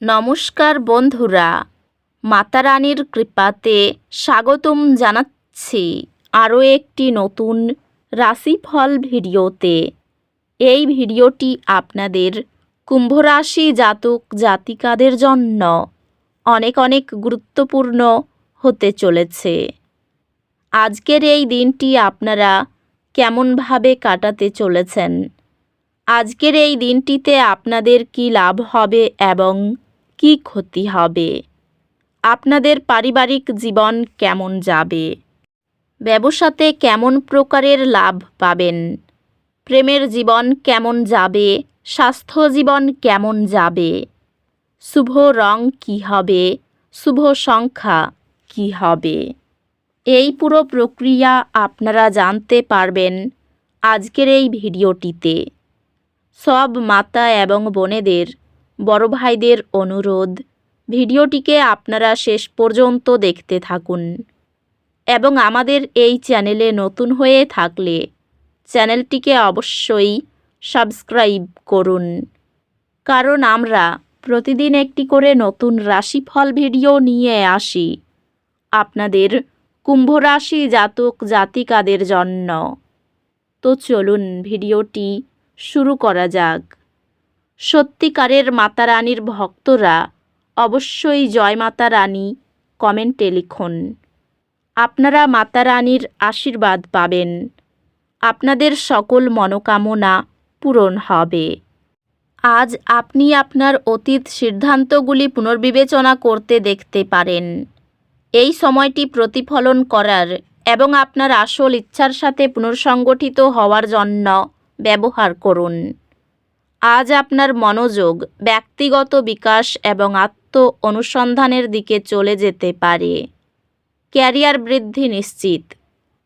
নমস্কার বন্ধুরা, মাতা রানীর কৃপাতে স্বাগতম জানাচ্ছি আরও একটি নতুন রাশিফল ভিডিওতে। এই ভিডিওটি আপনাদের কুম্ভ রাশি জাতক জাতিকাদের জন্য অনেক অনেক গুরুত্বপূর্ণ হতে চলেছে। আজকের এই দিনটি আপনারা কেমনভাবে কাটাতে চলেছেন, আজকের এই দিনটিতে আপনাদের কি লাভ হবে এবং কি ক্ষতি হবে, আপনাদের পারিবারিক জীবন কেমন যাবে, ব্যবসাতে কেমন প্রকারের লাভ পাবেন, প্রেমের জীবন কেমন যাবে, স্বাস্থ্য জীবন কেমন যাবে, শুভ রং কী হবে, শুভ সংখ্যা কী হবে, এই পুরো প্রক্রিয়া আপনারা জানতে পারবেন আজকের এই ভিডিওটিতে। সব মাতা এবং বোনেদের, বড় ভাইদের অনুরোধ, ভিডিওটিকে আপনারা শেষ পর্যন্ত দেখতে থাকুন এবং আমাদের এই চ্যানেলে নতুন হয়ে থাকলে চ্যানেলটিকে অবশ্যই সাবস্ক্রাইব করুন, কারণ আমরা প্রতিদিন একটি করে নতুন রাশিফল ভিডিও নিয়ে আসি আপনাদের কুম্ভ রাশি জাতক জাতিকাদের জন্য। তো চলুন ভিডিওটি শুরু করা যাক। সত্যিকারের মাতা রানীর ভক্তরা অবশ্যই জয় মাতা রানী কমেন্টে লিখুন। আপনারা মাতা রানীর আশীর্বাদ পাবেন, আপনাদের সকল মনোকামনা পূরণ হবে। আজ আপনি আপনার অতীত সিদ্ধান্তগুলি পুনর্বিবেচনা করতে দেখতে পারেন। এই সময়টি প্রতিফলন করার এবং আপনার আসল ইচ্ছার সাথে পুনর্সংগঠিত হওয়ার জন্য ব্যবহার করুন। আজ আপনার মনোযোগ ব্যক্তিগত বিকাশ এবং আত্ম অনুসন্ধানের দিকে চলে যেতে পারে। ক্যারিয়ার বৃদ্ধি নিশ্চিত,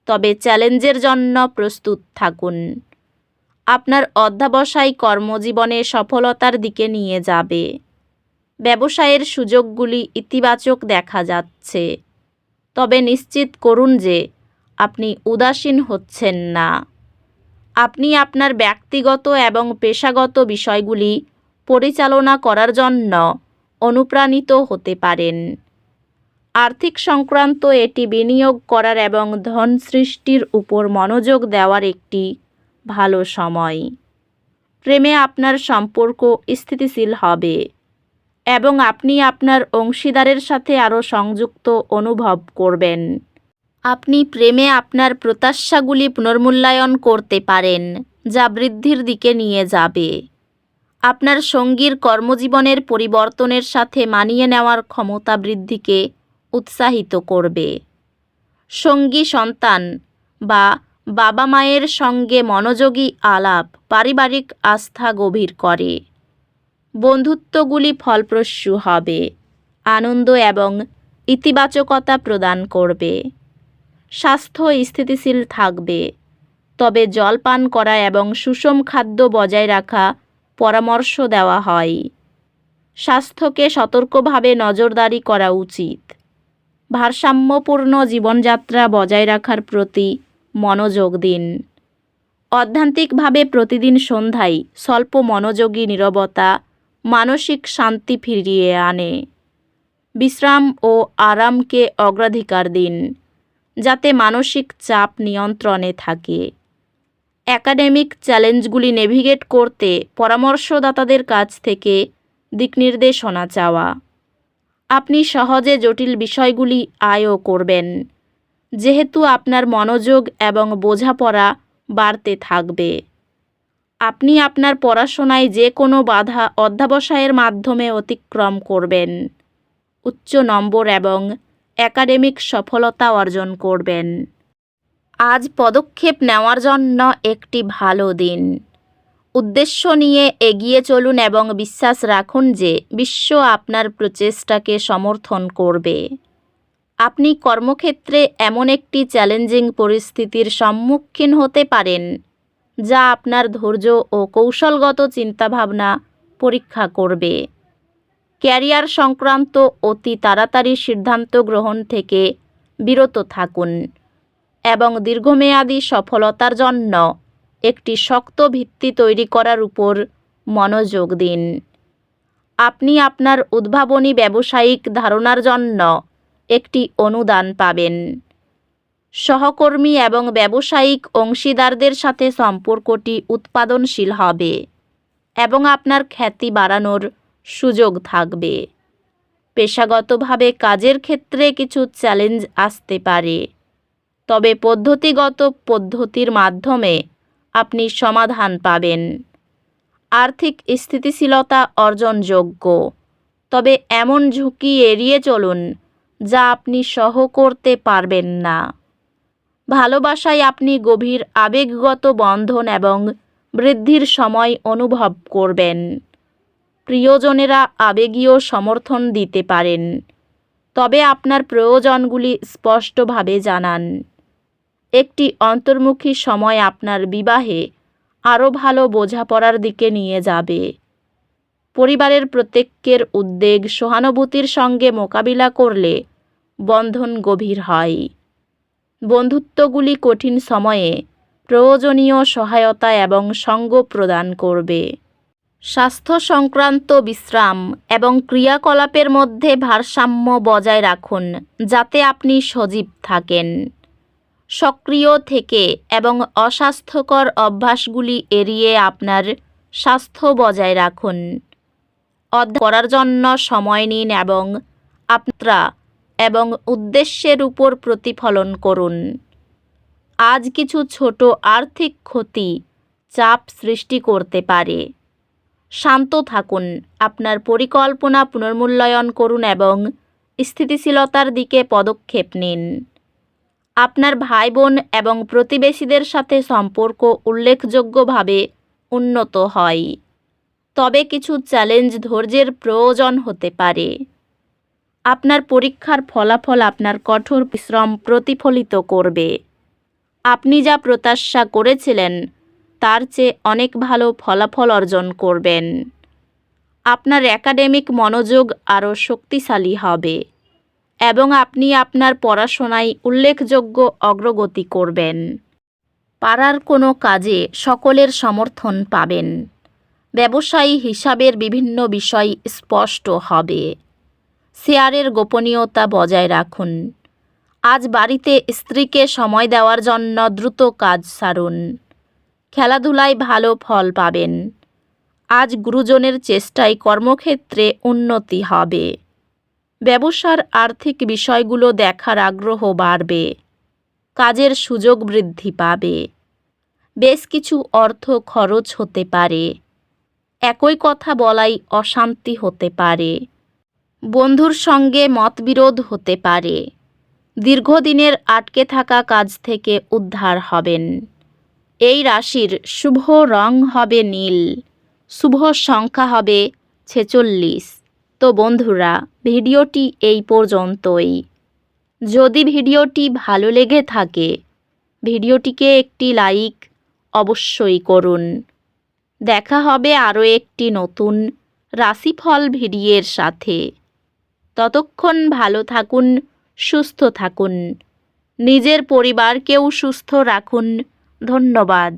তবে চ্যালেঞ্জের জন্য প্রস্তুত থাকুন। আপনার অধ্যবসায় কর্মজীবনে সফলতার দিকে নিয়ে যাবে। ব্যবসায়ের সুযোগগুলি ইতিবাচক দেখা যাচ্ছে, তবে নিশ্চিত করুন যে আপনি উদাসীন হচ্ছেন না। আপনি আপনার ব্যক্তিগত এবং পেশাগত বিষয়গুলি পরিচালনা করার জন্য অনুপ্রাণিত হতে পারেন। আর্থিক সংক্রান্ত এটি বিনিয়োগ করার এবং ধন সৃষ্টির উপর মনোযোগ দেওয়ার একটি ভালো সময়। প্রেমে আপনার সম্পর্ক স্থিতিশীল হবে এবং আপনি আপনার অংশীদারের সাথে আরও সংযুক্ত অনুভব করবেন। আপনি প্রেমে আপনার প্রত্যাশাগুলি পুনর্মূল্যায়ন করতে পারেন, যা বৃদ্ধির দিকে নিয়ে যাবে। আপনার সঙ্গীর কর্মজীবনের পরিবর্তনের সাথে মানিয়ে নেওয়ার ক্ষমতা বৃদ্ধিকে উৎসাহিত করবে। সঙ্গী, সন্তান বা বাবা মায়ের সঙ্গে মনোযোগী আলাপ পারিবারিক আস্থা গভীর করে। বন্ধুত্বগুলি ফলপ্রসূ হবে, আনন্দ এবং ইতিবাচকতা প্রদান করবে। স্বাস্থ্য স্থিতিশীল থাকবে, তবে জল পান করা এবং সুষম খাদ্য বজায় রাখা পরামর্শ দেওয়া হয়। স্বাস্থ্যকে সতর্কভাবে নজরদারি করা উচিত। ভারসাম্যপূর্ণ জীবনযাত্রা বজায় রাখার প্রতি মনোযোগ দিন। অধ্যাত্মিকভাবে প্রতিদিন সন্ধ্যায় স্বল্প মনোযোগী নীরবতা মানসিক শান্তি ফিরিয়ে আনে। বিশ্রাম ও আরামকে অগ্রাধিকার দিন, যাতে মানসিক চাপ নিয়ন্ত্রণে থাকে। একাডেমিক চ্যালেঞ্জগুলি নেভিগেট করতে পরামর্শদাতাদের কাছ থেকে দিকনির্দেশনা চাওয়া। আপনি সহজে জটিল বিষয়গুলি আয়ত্ত করবেন, যেহেতু আপনার মনোযোগ এবং বোঝাপড়া বাড়তে থাকবে। আপনি আপনার পড়াশোনায় যে কোনো বাধা অধ্যবসায়ের মাধ্যমে অতিক্রম করবেন। উচ্চ নম্বর এবং একাডেমিক সফলতা অর্জন করবেন। আজ পদক্ষেপ নেওয়ার জন্য একটি ভালো দিন। উদ্দেশ্য নিয়ে এগিয়ে চলুন এবং বিশ্বাস রাখুন যে বিশ্ব আপনার প্রচেষ্টাকে সমর্থন করবে। আপনি কর্মক্ষেত্রে এমন একটি চ্যালেঞ্জিং পরিস্থিতির সম্মুখীন হতে পারেন, যা আপনার ধৈর্য ও কৌশলগত চিন্তাভাবনা পরীক্ষা করবে। ক্যারিয়ার সংক্রান্ত অতি তাড়াতাড়ি সিদ্ধান্ত গ্রহণ থেকে বিরত থাকুন এবং দীর্ঘমেয়াদী সফলতার জন্য একটি শক্ত ভিত্তি তৈরি করার উপর মনোযোগ দিন। আপনি আপনার উদ্ভাবনী ব্যবসায়িক ধারণার জন্য একটি অনুদান পাবেন। সহকর্মী এবং ব্যবসায়িক অংশীদারদের সাথে সম্পর্কটি উৎপাদনশীল হবে এবং আপনার খ্যাতি বাড়ানোর সুযোগ থাকবে। পেশাগতভাবে কাজের ক্ষেত্রে কিছু চ্যালেঞ্জ আসতে পারে, তবে পদ্ধতিগত পদ্ধতির মাধ্যমে আপনি সমাধান পাবেন। আর্থিক স্থিতিশীলতা অর্জনযোগ্য, তবে এমন ঝুঁকি এড়িয়ে চলুন যা আপনি সহ করতে পারবেন না। ভালোবাসায় আপনি গভীর আবেগগত বন্ধন এবং বৃদ্ধির সময় অনুভব করবেন। প্রিয়জনেরা আবেগীয় সমর্থন দিতে পারেন, তবে আপনার প্রয়োজনগুলি স্পষ্টভাবে জানান। একটি অন্তর্মুখী সময় আপনার বিবাহে আরও ভালো বোঝাপড়ার দিকে নিয়ে যাবে। পরিবারের প্রত্যেকের উদ্বেগ সহানুভূতির সঙ্গে মোকাবিলা করলে বন্ধন গভীর হয়। বন্ধুত্বগুলি কঠিন সময়ে প্রয়োজনীয় সহায়তা এবং সঙ্গ প্রদান করবে। স্বাস্থ্য সংক্রান্ত বিশ্রাম এবং ক্রিয়াকলাপের মধ্যে ভারসাম্য বজায় রাখুন যাতে আপনি সজীব থাকেন। সক্রিয় থেকে এবং অস্বাস্থ্যকর অভ্যাসগুলি এড়িয়ে আপনার স্বাস্থ্য বজায় রাখুন। অধ্যয়ন করার জন্য সময় নিন এবং আপনার এবং উদ্দেশ্যের উপর প্রতিফলন করুন। আজ কিছু ছোট আর্থিক ক্ষতি চাপ সৃষ্টি করতে পারে। শান্ত থাকুন, আপনার পরিকল্পনা পুনর্মূল্যায়ন করুন এবং স্থিতিশীলতার দিকে পদক্ষেপ নিন। আপনার ভাই বোন এবং প্রতিবেশীদের সাথে সম্পর্ক উল্লেখযোগ্যভাবে উন্নত হয়, তবে কিছু চ্যালেঞ্জ ধৈর্যের প্রয়োজন হতে পারে। আপনার পরীক্ষার ফলাফল আপনার কঠোর পরিশ্রম প্রতিফলিত করবে। আপনি যা প্রত্যাশা করেছিলেন তার চেয়ে অনেক ভালো ফলাফল অর্জন করবেন। আপনার একাডেমিক মনোযোগ আরও শক্তিশালী হবে এবং আপনি আপনার পড়াশোনায় উল্লেখযোগ্য অগ্রগতি করবেন। পাড়ার কোনো কাজে সকলের সমর্থন পাবেন। ব্যবসায়ী হিসাবের বিভিন্ন বিষয় স্পষ্ট হবে। শেয়ারের গোপনীয়তা বজায় রাখুন। আজ বাড়িতে স্ত্রীকে সময় দেওয়ার জন্য দ্রুত কাজ সারুন। খেলাধুলায় ভালো ফল পাবেন। আজ গুরুজনের চেষ্টায় কর্মক্ষেত্রে উন্নতি হবে। ব্যবসার আর্থিক বিষয়গুলো দেখার আগ্রহ বাড়বে। কাজের সুযোগ বৃদ্ধি পাবে। বেশ কিছু অর্থ খরচ হতে পারে। একই কথা বলাই অশান্তি হতে পারে। বন্ধুর সঙ্গে মতবিরোধ হতে পারে। দীর্ঘদিনের আটকে থাকা কাজ থেকে উদ্ধার হবেন। এই রাশির শুভ রং হবে নীল। শুভ সংখ্যা হবে 46। তো বন্ধুরা, ভিডিওটি এই পর্যন্তই। যদি ভিডিওটি ভালো লেগে থাকে ভিডিওটিকে একটি লাইক অবশ্যই করুন। দেখা হবে আরও একটি নতুন রাশিফল ভিডিওর সাথে। ততক্ষণ ভালো থাকুন, সুস্থ থাকুন, নিজের পরিবারকেও সুস্থ রাখুন। ধন্যবাদ।